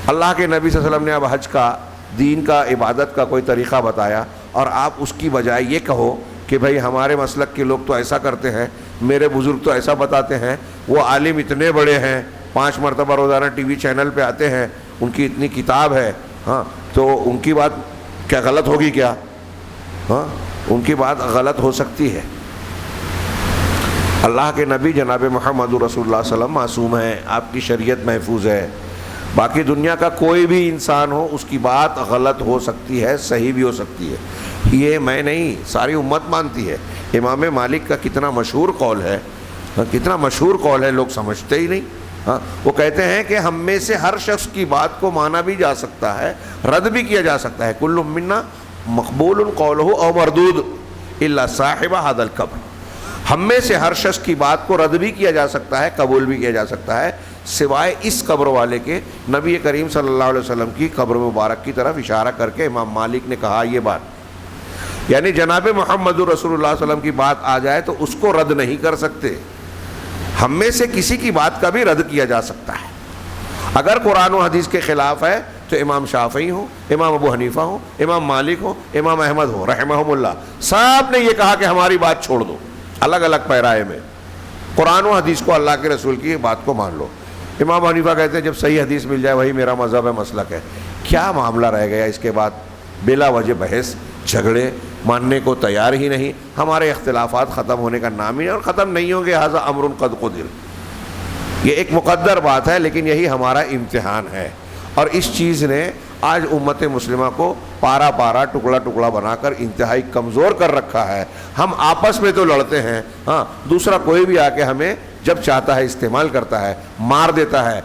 اللہ کے نبی صلی اللہ علیہ وسلم نے اب حج کا, دین کا, عبادت کا کوئی طریقہ بتایا, اور آپ اس کی بجائے یہ کہو کہ بھئی ہمارے مسلک کے لوگ تو ایسا کرتے ہیں, میرے بزرگ تو ایسا بتاتے ہیں, وہ عالم اتنے بڑے ہیں, 5 مرتبہ روزانہ ٹی وی چینل پہ آتے ہیں, ان کی اتنی کتاب ہے, ہاں تو ان کی بات کیا غلط ہوگی کیا؟ ہاں, ان کی بات غلط ہو سکتی ہے. اللہ کے نبی جناب محمد رسول اللہ صلی اللہ علیہ وسلم معصوم ہیں, آپ کی شریعت محفوظ ہے. باقی دنیا کا کوئی بھی انسان ہو اس کی بات غلط ہو سکتی ہے, صحیح بھی ہو سکتی ہے. یہ میں نہیں, ساری امت مانتی ہے. امام مالک کا کتنا مشہور قول ہے, کتنا مشہور قول ہے, لوگ سمجھتے ہی نہیں. ہاں, وہ کہتے ہیں کہ ہم میں سے ہر شخص کی بات کو مانا بھی جا سکتا ہے, رد بھی کیا جا سکتا ہے. کل منا مقبول قولہ او مردود الا صاحب ھذا القبر. ہم میں سے ہر شخص کی بات کو رد بھی کیا جا سکتا ہے, قبول بھی کیا جا سکتا ہے, سوائے اس قبر والے کے. نبی کریم صلی اللہ علیہ وسلم کی قبر مبارک کی طرف اشارہ کر کے امام مالک نے کہا یہ بات, یعنی جناب محمد رسول اللہ صلی اللہ علیہ وسلم کی بات آ جائے تو اس کو رد نہیں کر سکتے. ہم میں سے کسی کی بات کا بھی رد کیا جا سکتا ہے. اگر قرآن و حدیث کے خلاف ہے تو امام شافعی ہو, امام ابو حنیفہ ہو, امام مالک ہو, امام احمد ہو رحمہم اللہ, سب نے یہ کہا کہ ہماری بات چھوڑ دو. الگ الگ پیرائے میں قرآن و حدیث کو, اللہ کے رسول کی بات کو مان لو. امام حنیفہ کہتے ہیں جب صحیح حدیث مل جائے وہی میرا مذہب ہے, مسلک ہے. کیا معاملہ رہ گیا اس کے بعد؟ بلا وجہ بحث, جھگڑے, ماننے کو تیار ہی نہیں. ہمارے اختلافات ختم ہونے کا نام ہی نہیں, اور ختم نہیں ہوں گے. ھذا امر قد قدر, یہ ایک مقدر بات ہے, لیکن یہی ہمارا امتحان ہے. اور اس چیز نے آج امت مسلمہ کو پارا پارا, ٹکڑا ٹکڑا بنا کر انتہائی کمزور کر رکھا ہے. ہم آپس میں تو لڑتے ہیں, ہاں دوسرا کوئی بھی آ کے ہمیں جب چاہتا ہے استعمال کرتا ہے, مار دیتا ہے,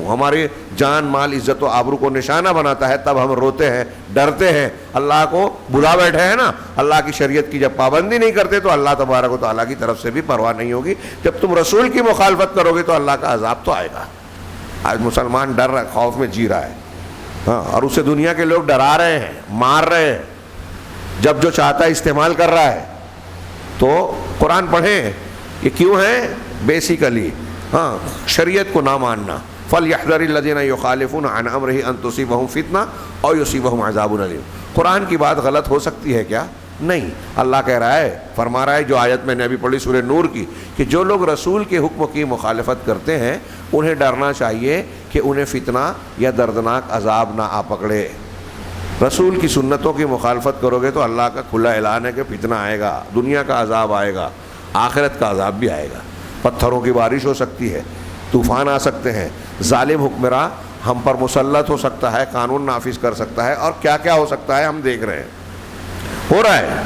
ہماری جان مال عزت و آبرو کو نشانہ بناتا ہے, تب ہم روتے ہیں, ڈرتے ہیں. اللہ کو بلا بیٹھے ہیں نا, اللہ کی شریعت کی جب پابندی نہیں کرتے تو اللہ تبارک و تعالیٰ کی طرف سے بھی پرواہ نہیں ہوگی. جب تم رسول کی مخالفت کرو گے تو اللہ کا عذاب تو آئے گا. آج مسلمان ڈر رہا ہے, خوف میں جی رہا ہے, ہاں, اور اسے دنیا کے لوگ ڈرا رہے ہیں, مار رہے ہیں, جب جو چاہتا ہے استعمال کر رہا ہے. تو قرآن پڑھیں. یہ کیوں ہے؟ بیسیکلی ہاں شریعت کو نہ ماننا. فَلْيَحْذَرِ الَّذِينَ يُخَالِفُونَ عَنْ أَمْرِهِ أَن تُصِيبَهُمْ فِتْنَةٌ أَوْ يُصِيبَهُمْ عَذَابٌ أَلِيمٌ. قرآن کی بات غلط ہو سکتی ہے کیا؟ نہیں. اللہ کہہ رہا ہے, فرما رہا ہے, جو آیت میں نے ابھی پڑھی سورہ نور کی, کہ جو لوگ رسول کے حکم کی مخالفت کرتے ہیں انہیں ڈرنا چاہیے کہ انہیں فتنہ یا دردناک عذاب نہ آ پکڑے. رسول کی سنتوں کی مخالفت کرو گے تو اللہ کا کھلا اعلان ہے کہ فتنہ آئے گا, دنیا کا عذاب آئے گا, آخرت کا عذاب بھی آئے گا. پتھروں کی بارش ہو سکتی ہے, طوفان آ سکتے ہیں, ظالم حکمراں ہم پر مسلط ہو سکتا ہے, قانون نافذ کر سکتا ہے, اور کیا کیا ہو سکتا ہے ہم دیکھ رہے ہیں, ہو رہا ہے.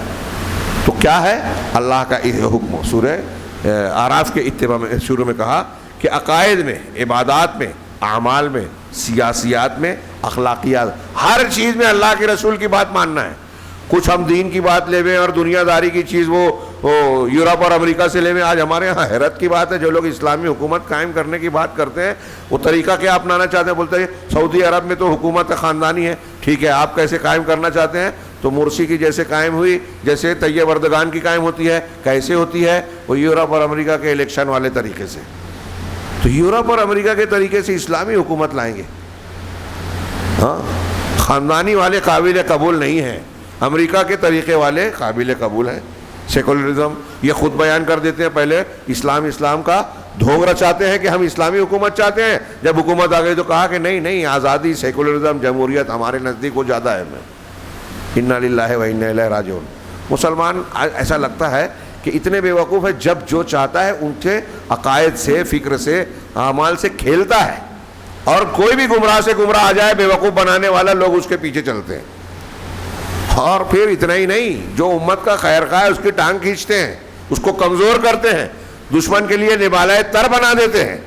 تو کیا ہے اللہ کا حکم؟ سورہ اعراف کے اتباع میں شروع میں کہا کہ عقائد میں, عبادات میں, اعمال میں, سیاسیات میں, اخلاقیات, ہر چیز میں اللہ کے رسول کی بات ماننا ہے. کچھ ہم دین کی بات لے ہوئے اور دنیا داری کی چیز وہ یورپ اور امریکہ سے لے ہوئے. آج ہمارے یہاں حیرت کی بات ہے, جو لوگ اسلامی حکومت قائم کرنے کی بات کرتے ہیں وہ طریقہ کیا اپنانا چاہتے ہیں. بولتے ہیں سعودی عرب میں تو حکومت خاندانی ہے, ٹھیک ہے, آپ کیسے قائم کرنا چاہتے ہیں؟ تو مرسی کی جیسے قائم ہوئی, جیسے طیب اردگان کی قائم ہوتی ہے, کیسے ہوتی ہے؟ وہ یورپ اور امریکہ کے الیکشن والے طریقے سے. تو یورپ اور امریکہ کے طریقے سے اسلامی حکومت لائیں گے؟ ہاں, خاندانی والے قابل قبول نہیں ہیں. امریکہ کے طریقے والے قابل قبول ہیں. سیکولرزم یہ خود بیان کر دیتے ہیں, پہلے اسلام کا دھونگ رچاتے ہیں کہ ہم اسلامی حکومت چاہتے ہیں, جب حکومت آ گئی تو کہا کہ نہیں آزادی, سیکولرزم, جمہوریت ہمارے نزدیک وہ زیادہ ہے. انا للہ و انا الیہ راجعون. مسلمان ایسا لگتا ہے کہ اتنے بیوقوف ہے, جب جو چاہتا ہے ان کے عقائد سے, فکر سے, اعمال سے کھیلتا ہے, اور کوئی بھی گمراہ سے گمراہ آ جائے, بیوقوف بنانے والا, لوگ اس کے پیچھے چلتے ہیں. اور پھر اتنا ہی نہیں, جو امت کا خیر خواہ ہے اس کی ٹانگ کھینچتے ہیں, اس کو کمزور کرتے ہیں, دشمن کے لیے نبالۂ تر بنا دیتے ہیں.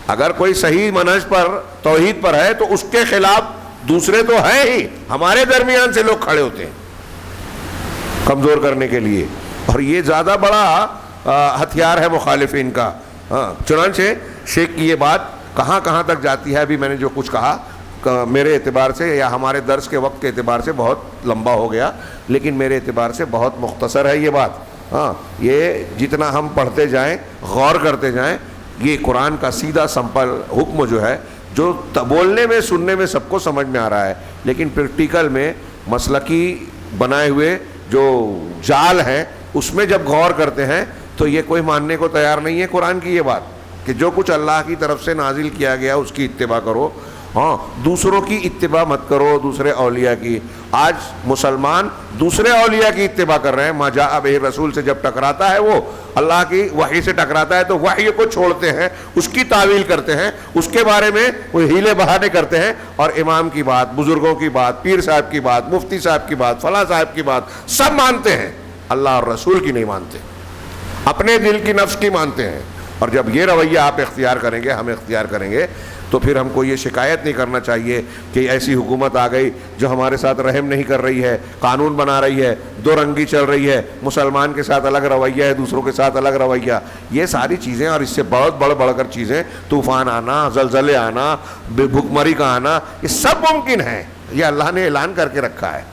اگر کوئی صحیح منہج پر, توحید پر ہے تو اس کے خلاف دوسرے تو ہیں ہی, ہمارے درمیان سے لوگ کھڑے ہوتے ہیں کمزور کرنے کے لیے, اور یہ زیادہ بڑا ہتھیار ہے مخالفین کا. چنانچہ شیخ کی یہ بات کہاں کہاں تک جاتی ہے, ابھی میں نے جو کچھ کہا میرے اعتبار سے یا ہمارے درس کے وقت کے اعتبار سے بہت لمبا ہو گیا, لیکن میرے اعتبار سے بہت مختصر ہے یہ بات. یہ جتنا ہم پڑھتے جائیں, غور کرتے جائیں, یہ قرآن کا سیدھا سمپل حکم جو ہے, جو بولنے میں سننے میں سب کو سمجھ میں آ رہا ہے, لیکن پریکٹیکل میں مسلکی بنائے ہوئے جو جال ہیں اس میں جب غور کرتے ہیں تو یہ کوئی ماننے کو تیار نہیں ہے قرآن کی یہ بات کہ جو کچھ اللہ کی طرف سے نازل کیا گیا اس کی اتباع کرو, دوسروں کی اتباع مت کرو, دوسرے اولیاء کی. آج مسلمان دوسرے اولیاء کی اتباع کر رہے ہیں. ما جاء بہ رسول سے جب ٹکراتا ہے, وہ اللہ کی وحی سے ٹکراتا ہے تو وحی کو چھوڑتے ہیں, اس کی تعویل کرتے ہیں, اس کے بارے میں وہ ہیلے بہانے کرتے ہیں, اور امام کی بات, بزرگوں کی بات, پیر صاحب کی بات, مفتی صاحب کی بات, فلاں صاحب کی بات سب مانتے ہیں, اللہ اور رسول کی نہیں مانتے, اپنے دل کی نفس کی مانتے ہیں. اور جب یہ رویہ آپ اختیار کریں گے, ہم اختیار کریں گے, تو پھر ہم کو یہ شکایت نہیں کرنا چاہیے کہ ایسی حکومت آ گئی جو ہمارے ساتھ رحم نہیں کر رہی ہے, قانون بنا رہی ہے, دو رنگی چل رہی ہے, مسلمان کے ساتھ الگ رویہ ہے, دوسروں کے ساتھ الگ رویہ. یہ ساری چیزیں اور اس سے بہت بڑھ کر چیزیں, طوفان آنا, زلزلے آنا, بھوک کا آنا, یہ سب ممکن ہے. یہ اللہ نے اعلان کر کے رکھا ہے.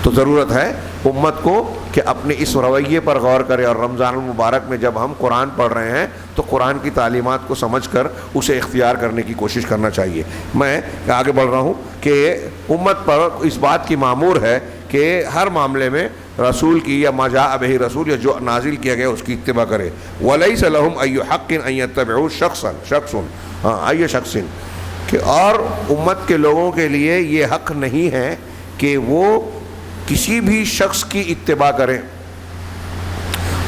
تو ضرورت ہے امت کو کہ اپنے اس رویے پر غور کرے, اور رمضان المبارک میں جب ہم قرآن پڑھ رہے ہیں تو قرآن کی تعلیمات کو سمجھ کر اسے اختیار کرنے کی کوشش کرنا چاہیے. میں آگے بڑھ رہا ہوں کہ امت پر اس بات کی مامور ہے کہ ہر معاملے میں رسول کی یا ما جاء بہ رسول یا جو نازل کیا گیا اس کی اتباع کرے. وَلَيْسَ لَهُمْ أَيُّ حَقٍّ أَن يَتَّبِعُوا شَخْصًا کہ اور امت کے لوگوں کے لیے یہ حق نہیں ہے کہ وہ کسی بھی شخص کی اتباع کریں.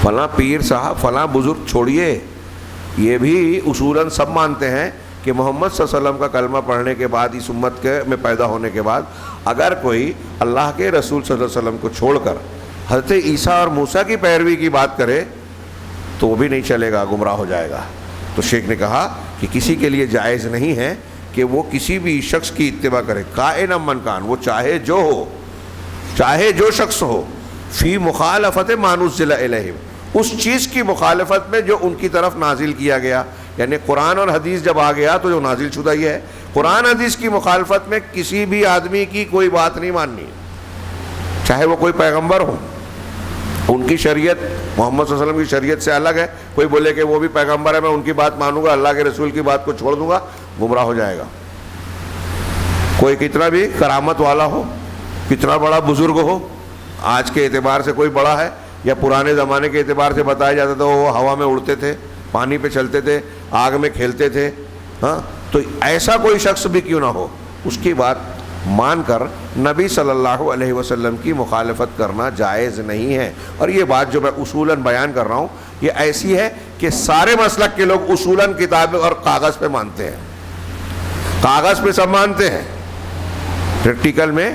فلاں پیر صاحب, فلاں بزرگ چھوڑیے, یہ بھی اصولاً سب مانتے ہیں کہ محمد صلی اللہ علیہ وسلم کا کلمہ پڑھنے کے بعد, اس امت کے میں پیدا ہونے کے بعد اگر کوئی اللہ کے رسول صلی اللہ علیہ وسلم کو چھوڑ کر حضرت عیسیٰ اور موسیٰ کی پیروی کی بات کرے تو وہ بھی نہیں چلے گا, گمراہ ہو جائے گا. تو شیخ نے کہا کہ کسی کے لیے جائز نہیں ہے کہ وہ کسی بھی شخص کی اتباع کرے, کائن من کان, وہ چاہے جو ہو, چاہے جو شخص ہو, فی مخالفت ما نزل الیہم, اس چیز کی مخالفت میں جو ان کی طرف نازل کیا گیا. یعنی قرآن اور حدیث جب آ گیا تو جو نازل شدہ یہ ہے, قرآن حدیث کی مخالفت میں کسی بھی آدمی کی کوئی بات نہیں ماننی, چاہے وہ کوئی پیغمبر ہو. ان کی شریعت محمد صلی اللہ علیہ وسلم کی شریعت سے الگ ہے. کوئی بولے کہ وہ بھی پیغمبر ہے, میں ان کی بات مانوں گا, اللہ کے رسول کی بات کو چھوڑ دوں گا, گمراہ ہو جائے گا. کوئی کتنا بھی کرامت والا ہو, کتنا بڑا بزرگ ہو, آج کے اعتبار سے کوئی بڑا ہے یا پرانے زمانے کے اعتبار سے بتایا جاتا تھا وہ ہوا میں اڑتے تھے, پانی پہ چلتے تھے, آگ میں کھیلتے تھے, تو ایسا کوئی شخص بھی کیوں نہ ہو, اس کی بات مان کر نبی صلی اللہ علیہ وسلم کی مخالفت کرنا جائز نہیں ہے. اور یہ بات جو میں اصولاً بیان کر رہا ہوں یہ ایسی ہے کہ سارے مسلک کے لوگ اصولاً کتاب اور کاغذ پہ مانتے ہیں, کاغذ پہ سب مانتے ہیں, پریکٹیکل میں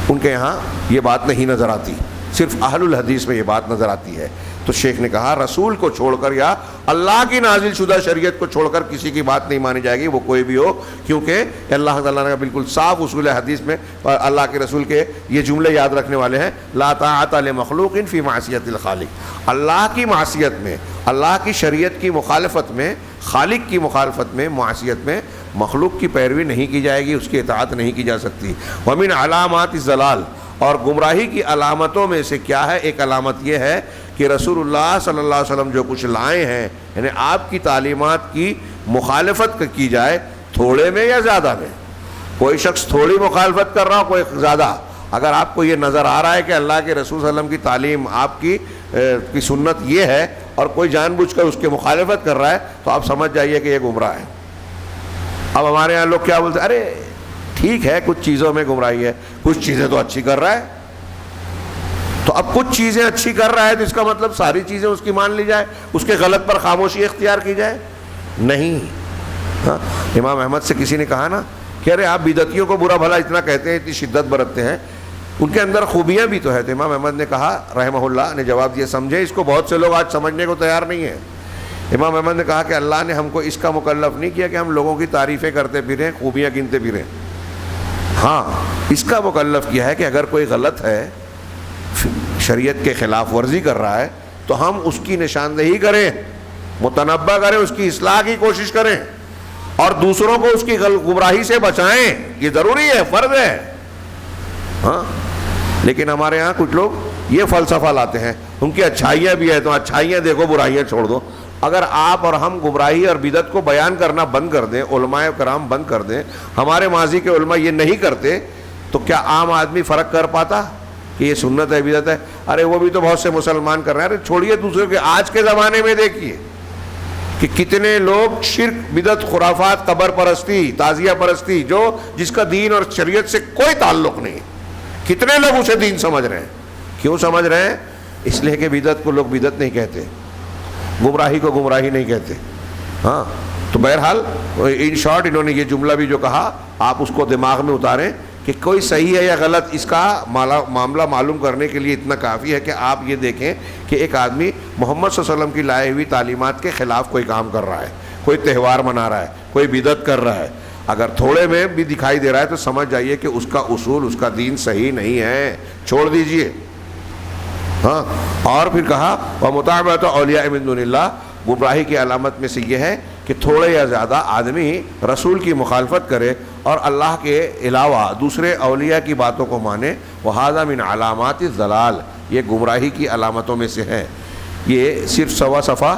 ان کے یہاں یہ بات نہیں نظر آتی, صرف اہل الحدیث میں یہ بات نظر آتی ہے. تو شیخ نے کہا رسول کو چھوڑ کر یا اللہ کی نازل شدہ شریعت کو چھوڑ کر کسی کی بات نہیں مانی جائے گی, وہ کوئی بھی ہو, کیونکہ اللہ تعالیٰ نے بالکل صاف اصول حدیث میں اللہ کے رسول کے یہ جملے یاد رکھنے والے ہیں, لا طاعۃ لمخلوق فی معصیۃ الخالق, اللہ کی معصیت میں, اللہ کی شریعت کی مخالفت میں, خالق کی مخالفت میں, معصیت میں مخلوق کی پیروی نہیں کی جائے گی, اس کی اطاعت نہیں کی جا سکتی. ومن علامات الضلال, اور گمراہی کی علامتوں میں سے کیا ہے, ایک علامت یہ ہے کہ رسول اللہ صلی اللہ علیہ وسلم جو کچھ لائے ہیں, یعنی آپ کی تعلیمات کی مخالفت کی جائے, تھوڑے میں یا زیادہ میں. کوئی شخص تھوڑی مخالفت کر رہا ہو, کوئی زیادہ, اگر آپ کو یہ نظر آ رہا ہے کہ اللہ کے رسول صلی اللہ علیہ وسلم کی تعلیم، آپ کی سنت یہ ہے، اور کوئی جان بوجھ کر اس کے مخالفت کر رہا ہے، تو آپ سمجھ جائیے کہ یہ گمراہ ہے۔ اب ہمارے یہاں لوگ کیا بولتے ہیں، ارے ٹھیک ہے کچھ چیزوں میں گمراہی ہے، کچھ چیزیں تو اچھی کر رہا ہے، تو اب کچھ چیزیں اچھی کر رہا ہے تو اس کا مطلب ساری چیزیں اس کی مان لی جائے، اس کے غلط پر خاموشی اختیار کی جائے؟ نہیں۔ ہاں، امام احمد سے کسی نے کہا نا کہ ارے آپ بدعتیوں کو برا بھلا اتنا کہتے ہیں، اتنی شدت برتتے ہیں، ان کے اندر خوبیاں بھی تو ہے۔ تو امام احمد نے کہا رحمہ اللہ نے جواب دیا، سمجھے اس کو بہت سے لوگ آج سمجھنے کو تیار نہیں ہیں۔ امام احمد نے کہا کہ اللہ نے ہم کو اس کا مکلف نہیں کیا کہ ہم لوگوں کی تعریفیں کرتے پھریں، خوبیاں گنتے پھریں۔ ہاں، اس کا مکلف کیا ہے کہ اگر کوئی غلط ہے، شریعت کے خلاف ورزی کر رہا ہے، تو ہم اس کی نشاندہی کریں، متنبہ کریں، اس کی اصلاح کی کوشش کریں، اور دوسروں کو اس کی گمراہی سے بچائیں۔ یہ ضروری ہے، فرض ہے۔ ہاں، لیکن ہمارے ہاں کچھ لوگ یہ فلسفہ لاتے ہیں، ان کی اچھائیاں بھی ہیں تو اچھائیاں دیکھو، برائیاں چھوڑ دو۔ اگر آپ اور ہم گمراہی اور بدعت کو بیان کرنا بند کر دیں، علماء کرام بند کر دیں، ہمارے ماضی کے علماء یہ نہیں کرتے، تو کیا عام آدمی فرق کر پاتا کہ یہ سنت ہے بدعت ہے؟ ارے وہ بھی تو بہت سے مسلمان کر رہے ہیں۔ ارے چھوڑیے دوسرے کے، آج کے زمانے میں دیکھیے کہ کتنے لوگ شرک، بدعت، خرافات، قبر پرستی، تعزیہ پرستی، جس کا دین اور شریعت سے کوئی تعلق نہیں، کتنے لوگ اسے دین سمجھ رہے ہیں۔ کیوں سمجھ رہے ہیں؟ اس لیے کہ بدعت کو لوگ بدعت نہیں کہتے، گمراہی کو گمراہی نہیں کہتے۔ ہاں، تو بہرحال ان شارٹ انہوں نے یہ جملہ بھی جو کہا، آپ اس کو دماغ میں اتاریں کہ کوئی صحیح ہے یا غلط، اس کا معاملہ معلوم کرنے کے لیے اتنا کافی ہے کہ آپ یہ دیکھیں کہ ایک آدمی محمد صلی اللہ علیہ وسلم کی لائے ہوئی تعلیمات کے خلاف کوئی کام کر رہا ہے، کوئی تہوار منا رہا ہے، کوئی بدعت کر رہا ہے، اگر تھوڑے میں بھی دکھائی دے رہا ہے تو سمجھ جائیے کہ اس کا اصول، اس کا دین صحیح نہیں ہے، چھوڑ دیجئے۔ ہاں، اور پھر کہا وَمُتَابَعَةُ أَوْلِيَاءِ مِن دُونِ اللَّهِ، گمراہی کی علامت میں سے یہ ہے کہ تھوڑے یا زیادہ آدمی رسول کی مخالفت کرے اور اللہ کے علاوہ دوسرے اولیاء کی باتوں کو مانے، وَهَذَا مِنْ عَلَامَاتِ الضَّلَالِ، یہ گمراہی کی علامتوں میں سے ہے۔ یہ صرف سوا صفحہ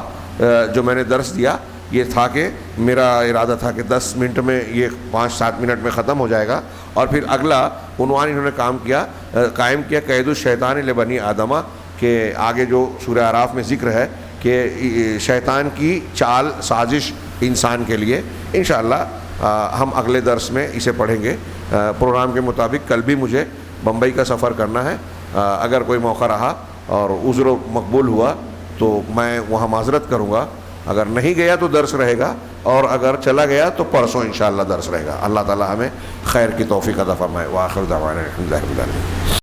جو میں نے درس دیا، یہ تھا کہ میرا ارادہ تھا کہ 10 منٹ میں یہ 5-7 منٹ میں ختم ہو جائے گا، اور پھر اگلا عنوان انہوں نے قائم کیا قید الشیطان لبنی آدمہ، کہ آگے جو سورہ اعراف میں ذکر ہے کہ شیطان کی چال سازش انسان کے لیے۔ انشاءاللہ ہم اگلے درس میں اسے پڑھیں گے۔ پروگرام کے مطابق کل بھی مجھے بمبئی کا سفر کرنا ہے، اگر کوئی موقع رہا اور عذر مقبول ہوا تو میں وہاں معذرت کروں گا، اگر نہیں گیا تو درس رہے گا، اور اگر چلا گیا تو پرسوں انشاءاللہ درس رہے گا۔ اللہ تعالی ہمیں خیر کی توفیق عطا فرمائے۔ وآخر دعوانا الحمدللہ رب العالمین۔